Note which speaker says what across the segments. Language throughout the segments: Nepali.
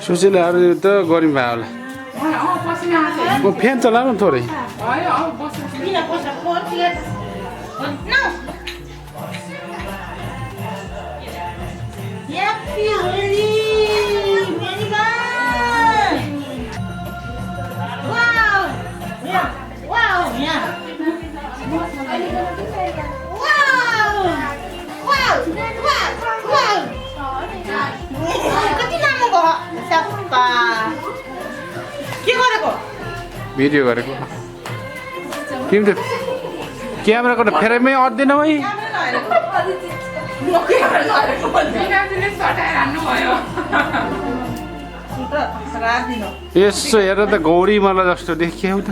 Speaker 1: सुशीले अरू त गरिम भयो होला म फ्यान चलाउनु थोरै भिडियो गरेको तिमी त क्यामेराको त फेरैमै अट्दैन है यसो हेर त गौरी मला जस्तो देखियो त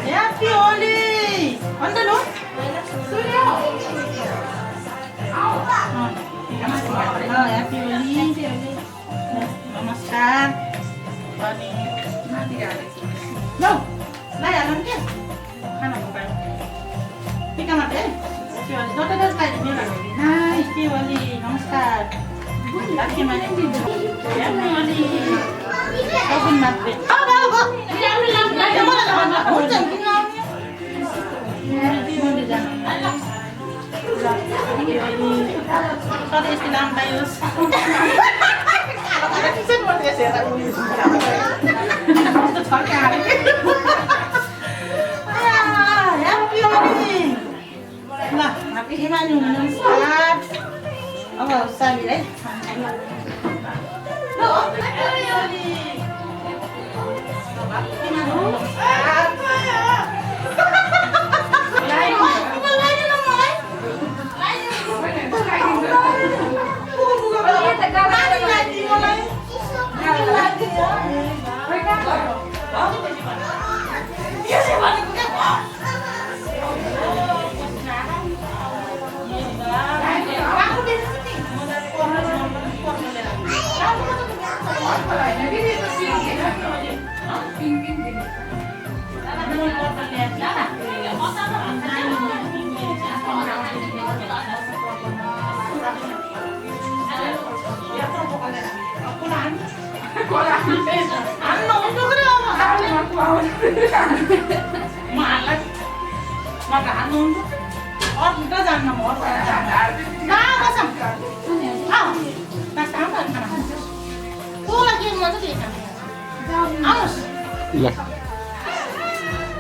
Speaker 2: Happy holi! Andalo. Happy holi. Namaskar. No. Lai alam ke? Kana mobile. Tika mate. Dota das lai ni la. Happy holi. Namaskar. Happy mane. Happy holi. Open mate. Sorry, istilah bayus. Happy holi. Lah, happy gimana minum salad. Oh, sabi deh. Happy holi.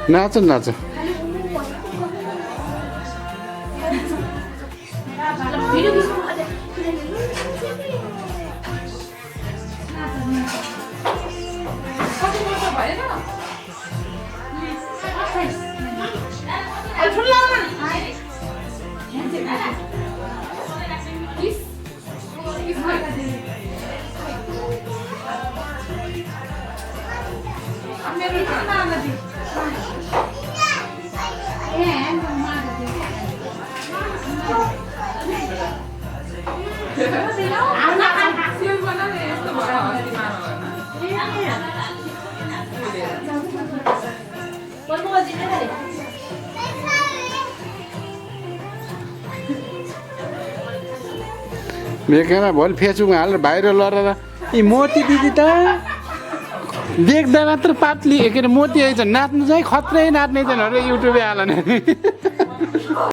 Speaker 1: नाच नाच मेकेमा भोलि फेसबुकमा हालेर भाइरल गरेर यी मोती दिदी त देख्दा मात्र पातली के अरे मोटी आइछ नाच्नु चाहिँ खत्रै नाच्ने चाहिँ अरे युट्युबे हाल्ने